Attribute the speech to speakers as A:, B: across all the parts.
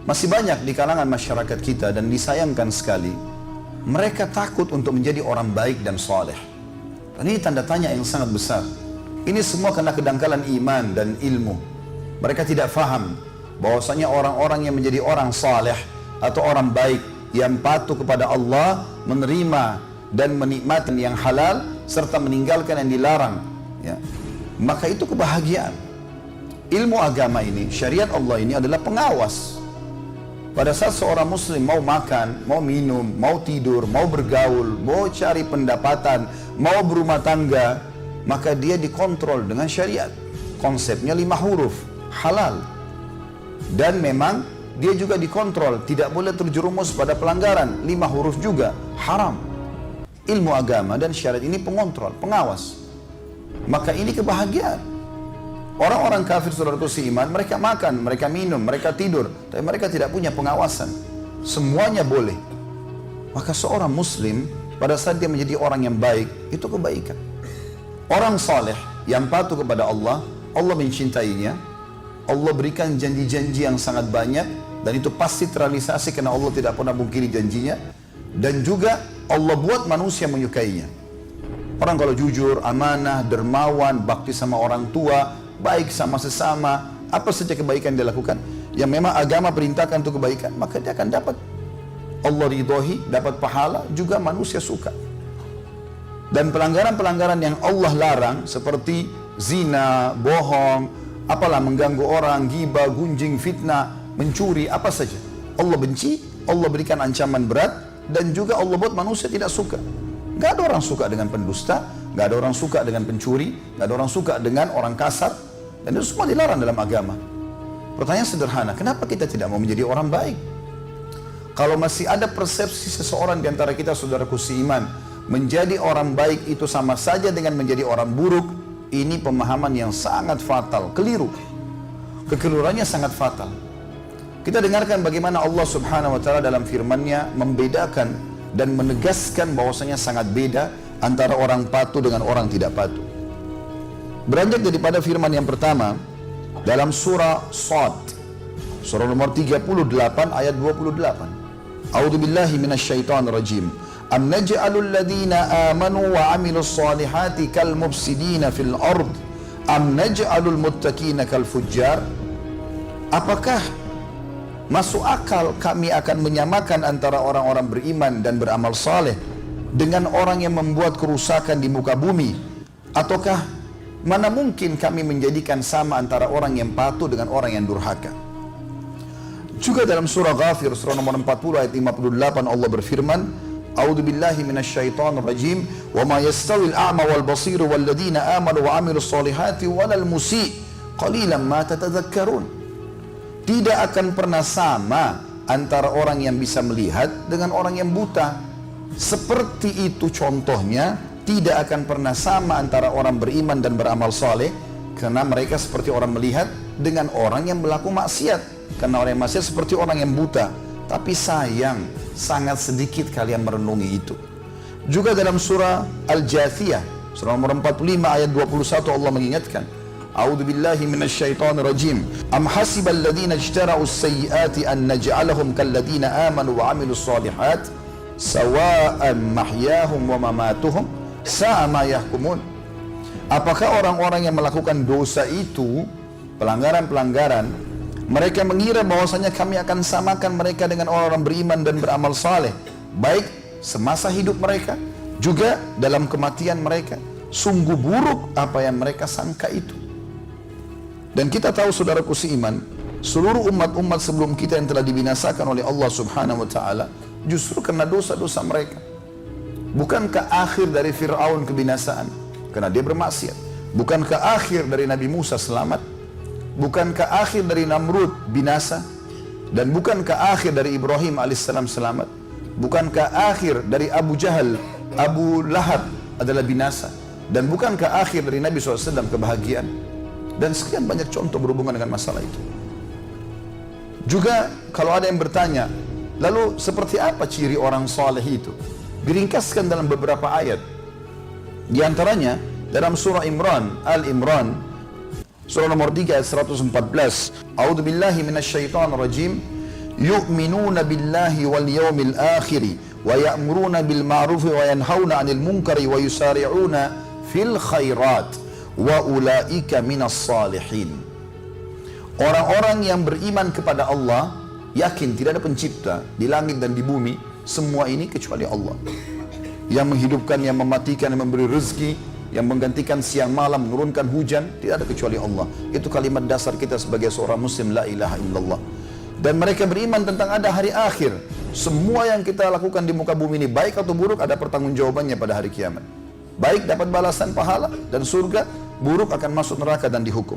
A: Masih banyak di kalangan masyarakat kita dan disayangkan sekali, mereka takut untuk menjadi orang baik dan soleh. Dan ini tanda tanya yang sangat besar. Ini semua karena kedangkalan iman dan ilmu. Mereka tidak faham bahwasanya orang-orang yang menjadi orang soleh atau orang baik yang patuh kepada Allah, menerima dan menikmati yang halal serta meninggalkan yang dilarang, ya, maka itu kebahagiaan. Ilmu agama ini, syariat Allah ini adalah pengawas. Pada saat seorang muslim mau makan, mau minum, mau tidur, mau bergaul, mau cari pendapatan, mau berumah tangga, maka dia dikontrol dengan syariat. Konsepnya 5 huruf, halal. Dan memang dia juga dikontrol, tidak boleh terjerumus pada pelanggaran, 5 huruf juga, haram. Ilmu agama dan syariat ini pengontrol, pengawas. Maka ini kebahagiaan. Orang-orang kafir, saudaraku seiman, mereka makan, mereka minum, mereka tidur, tapi mereka tidak punya pengawasan. Semuanya boleh. Maka seorang muslim pada saat dia menjadi orang yang baik, itu kebaikan. Orang saleh yang patuh kepada Allah, Allah mencintainya, Allah berikan janji-janji yang sangat banyak, dan itu pasti terrealisasi karena Allah tidak pernah mungkiri janjinya. Dan juga Allah buat manusia menyukainya. Orang kalau jujur, amanah, dermawan, bakti sama orang tua, baik sama sesama, apa saja kebaikan dia lakukan yang memang agama perintahkan untuk kebaikan, maka dia akan dapat Allah ridhohi, dapat pahala, juga manusia suka. Dan pelanggaran-pelanggaran yang Allah larang seperti zina, bohong, apalah mengganggu orang, ghibah, gunjing, fitnah, mencuri, apa saja Allah benci, Allah berikan ancaman berat, dan juga Allah buat manusia tidak suka. Gak ada orang suka dengan pendusta, gak ada orang suka dengan pencuri, gak ada orang suka dengan orang kasar, dan itu semua dilarang dalam agama. Pertanyaan sederhana, kenapa kita tidak mau menjadi orang baik? Kalau masih ada persepsi seseorang di antara kita, saudaraku seiman, menjadi orang baik itu sama saja dengan menjadi orang buruk, ini pemahaman yang sangat fatal, keliru. Kekeliruannya sangat fatal. Kita dengarkan bagaimana Allah Subhanahu wa Ta'ala dalam firman-Nya membedakan dan menegaskan bahwasanya sangat beda antara orang patuh dengan orang tidak patuh. Beranjak daripada firman yang pertama dalam surah Shad, surah nomor 38 ayat 28. A'udzu billahi minasyaitonir rajim. Am naj'alul ladzina amanu wa 'amilus solihati kal mufsidina fil ard am naj'alul muttaqina kal fujjar? Apakah masuk akal kami akan menyamakan antara orang-orang beriman dan beramal saleh dengan orang yang membuat kerusakan di muka bumi? Ataukah mana mungkin kami menjadikan sama antara orang yang patuh dengan orang yang durhaka? Juga dalam surah Ghafir, surah nomor 40 ayat 58, Allah berfirman, A'udzu billahi minasyaitonir rajim, wa ma yastawil a'ma wal basir wal ladzina amanu wa 'amilus solihati walal musii qalilan ma tatadzakkarun. Tidak akan pernah sama antara orang yang bisa melihat dengan orang yang buta. Seperti itu contohnya, tidak akan pernah sama antara orang beriman dan beramal saleh, karena mereka seperti orang melihat dengan orang yang berlaku maksiat. Karena orang yang maksiat seperti orang yang buta. Tapi sayang, sangat sedikit kalian merenungi itu. Juga dalam surah Al-Jathiyah, surah nomor 45 ayat 21, Allah mengingatkan, A'udzu billahi minasyaitonir rajim. Am hasibal ladzina ijtara'us sayyiati an naj'alahum kal ladzina amanu wa 'amilus shalihat sawa'an mahyahum wa mamatuhum sa'a ma yahkumun. Apakah orang-orang yang melakukan dosa itu, pelanggaran-pelanggaran, mereka mengira bahwasanya kami akan samakan mereka dengan orang-orang beriman dan beramal saleh, baik semasa hidup mereka, juga dalam kematian mereka? Sungguh buruk apa yang mereka sangka itu. Dan kita tahu, saudaraku seiman, seluruh umat-umat sebelum kita yang telah dibinasakan oleh Allah Subhanahu wa Ta'ala justru karena dosa-dosa mereka. Bukankah akhir dari Fir'aun kebinasaan? Karena dia bermaksiat. Bukankah akhir dari Nabi Musa selamat? Bukankah akhir dari Namrud binasa? Dan bukankah akhir dari Ibrahim alaihissalam selamat? Bukankah akhir dari Abu Jahal, Abu Lahab adalah binasa? Dan bukankah akhir dari Nabi SAW kebahagiaan? Dan sekian banyak contoh berhubungan dengan masalah itu. Juga kalau ada yang bertanya, lalu seperti apa ciri orang saleh itu? Diringkaskan dalam beberapa ayat. Di antaranya dalam surah Imran, Al-Imran, surah nomor 3 ayat 114. A'udzu billahi minasyaitonir rajim. yu'minuna billahi wal yawmil akhiri wa ya'muruna bil ma'rufi wa yanhauna 'anil munkari wa yusari'una fil khairat wa ulaika minas salihin. Orang-orang yang beriman kepada Allah, yakin tidak ada pencipta di langit dan di bumi, semua ini kecuali Allah. Yang menghidupkan, yang mematikan, yang memberi rezeki, yang menggantikan siang malam, menurunkan hujan, tidak ada kecuali Allah. Itu kalimat dasar kita sebagai seorang muslim, la ilaha illallah. Dan mereka beriman tentang ada hari akhir. Semua yang kita lakukan di muka bumi ini, baik atau buruk, ada pertanggungjawabannya pada hari kiamat. Baik dapat balasan pahala dan surga, buruk akan masuk neraka dan dihukum.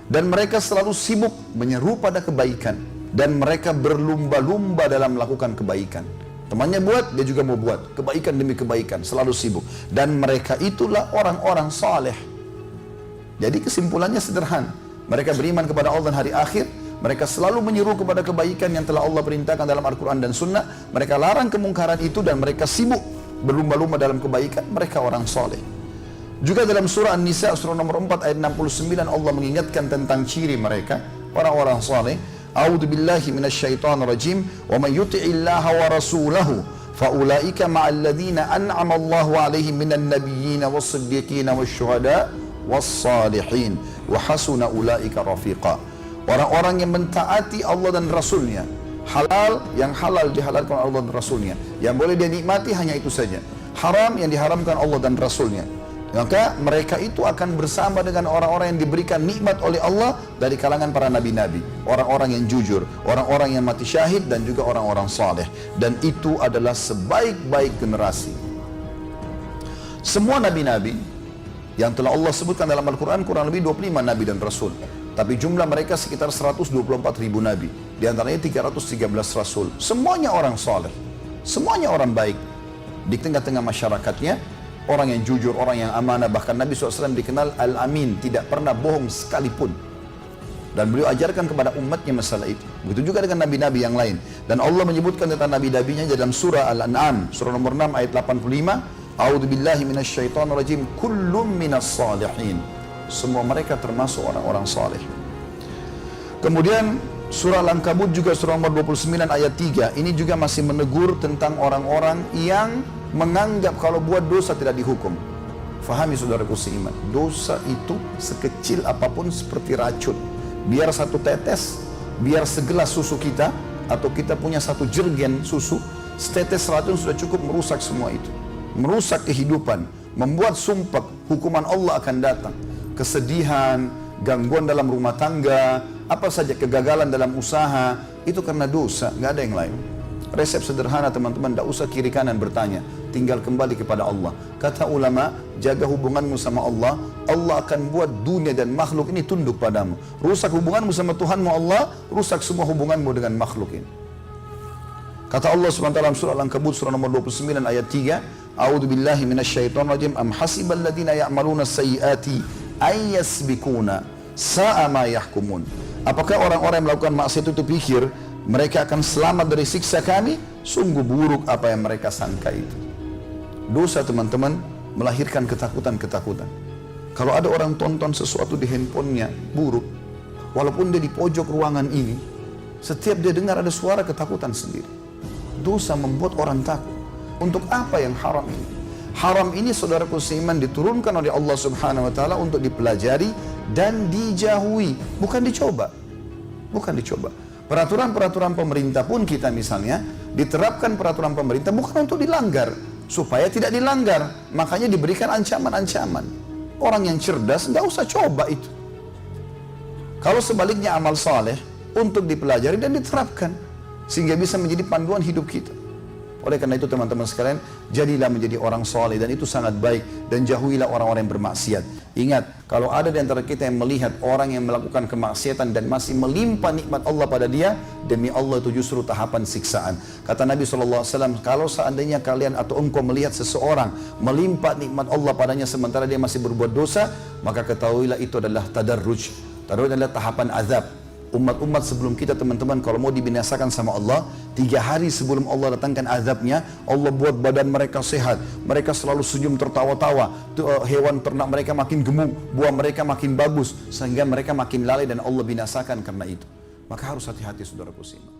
A: Dan mereka selalu sibuk menyeru pada kebaikan, dan mereka berlumba-lumba dalam melakukan kebaikan. Temannya buat, dia juga mau buat. Kebaikan demi kebaikan, selalu sibuk. Dan mereka itulah orang-orang saleh. Jadi kesimpulannya sederhana. Mereka beriman kepada Allah dan hari akhir. Mereka selalu menyeru kepada kebaikan yang telah Allah perintahkan dalam Al-Quran dan Sunnah. Mereka larang kemungkaran itu dan mereka sibuk berlumba-lumba dalam kebaikan. Mereka orang saleh. Juga dalam surah An-Nisa, surah nomor 4 ayat 69, Allah mengingatkan tentang ciri mereka, orang-orang saleh. A'udzu billahi minasyaitonir rajim. Wa may yuti'illaha wa rasulahu fa ulaika ma'al ladzina an'ama Allahu 'alaihim minan nabiyyin was-siddiqin wasyuhada was-salihin wa hasuna ulaika rafiqa. Orang-orang yang mentaati Allah dan Rasulnya, halal yang halal dihalalkan Allah dan Rasulnya, yang boleh dia nikmati hanya itu saja, haram yang diharamkan Allah dan Rasulnya, maka mereka itu akan bersama dengan orang-orang yang diberikan nikmat oleh Allah dari kalangan para nabi-nabi, orang-orang yang jujur, orang-orang yang mati syahid, dan juga orang-orang saleh. Dan itu adalah sebaik-baik generasi. Semua nabi-nabi yang telah Allah sebutkan dalam Al-Quran, kurang lebih 25 nabi dan rasul, tapi jumlah mereka sekitar 124.000 nabi, di antaranya 313 rasul. Semuanya orang saleh, semuanya orang baik. Di tengah-tengah masyarakatnya, orang yang jujur, orang yang amanah. Bahkan Nabi SAW dikenal Al-Amin, tidak pernah bohong sekalipun. Dan beliau ajarkan kepada umatnya masalah itu. Begitu juga dengan nabi-nabi yang lain. Dan Allah menyebutkan tentang nabi-nabinya dalam surah Al-An'am, surah nomor 6 ayat 85. A'udzu billahi minasyaitonir rajim. Kullum minas salihin. Semua mereka termasuk orang-orang saleh. Kemudian surah Al-Ankabut juga surah nomor 29 ayat 3. Ini juga masih menegur tentang orang-orang yang menganggap kalau buat dosa tidak dihukum. Fahami saudaraku seiman, dosa itu sekecil apapun seperti racun. Biar satu tetes, biar segelas susu kita, atau kita punya satu jergen susu, setetes racun sudah cukup merusak semua itu. Merusak kehidupan, membuat sumpah, hukuman Allah akan datang. Kesedihan, gangguan dalam rumah tangga, apa saja kegagalan dalam usaha, itu karena dosa, nggak ada yang lain. Resep sederhana teman-teman, tidak usah kiri kanan bertanya, tinggal kembali kepada Allah. Kata ulama, jaga hubunganmu sama Allah, Allah akan buat dunia dan makhluk ini tunduk padamu. Rusak hubunganmu sama Tuhanmu Allah, rusak semua hubunganmu dengan makhluk ini. Kata Allah SWT dalam surah Al-Ankabut surah nomor 29 ayat 3, A'udzu billahi minasyaitonir rajim. Am hasibal ladzina ya'maluna sayyiati ayyasbikuna sa'a ma yahkumun. Apakah orang-orang yang melakukan maksiat itu pikir mereka akan selamat dari siksa kami? Sungguh buruk apa yang mereka sangka itu. Dosa teman-teman melahirkan ketakutan-ketakutan. Kalau ada orang tonton sesuatu di handphonenya buruk, walaupun dia di pojok ruangan ini, setiap dia dengar ada suara ketakutan sendiri. Dosa membuat orang takut. Untuk apa yang haram ini? Haram ini saudaraku seiman diturunkan oleh Allah Subhanahu wa taala untuk dipelajari dan dijauhi, bukan dicoba. Bukan dicoba. Peraturan-peraturan pemerintah pun kita misalnya diterapkan peraturan pemerintah bukan untuk dilanggar, supaya tidak dilanggar, makanya diberikan ancaman-ancaman. Orang yang cerdas nggak usah coba itu. Kalau sebaliknya amal saleh untuk dipelajari dan diterapkan sehingga bisa menjadi panduan hidup kita. Oleh karena itu teman-teman sekalian, jadilah menjadi orang soleh, dan itu sangat baik, dan jauhilah orang-orang yang bermaksiat. Ingat, kalau ada di antara kita yang melihat orang yang melakukan kemaksiatan dan masih melimpah nikmat Allah pada dia, demi Allah itu justru tahapan siksaan. Kata Nabi SAW, kalau seandainya kalian atau engkau melihat seseorang melimpah nikmat Allah padanya sementara dia masih berbuat dosa, maka ketahuilah itu adalah tadarruj. Tadarruj adalah tahapan azab. Umat-umat sebelum kita teman-teman kalau mau dibinasakan sama Allah, 3 hari sebelum Allah datangkan azabnya, Allah buat badan mereka sehat, mereka selalu senyum tertawa-tawa, hewan ternak mereka makin gemuk, buah mereka makin bagus, sehingga mereka makin lalai dan Allah binasakan karena itu. Maka harus hati-hati saudaraku seiman.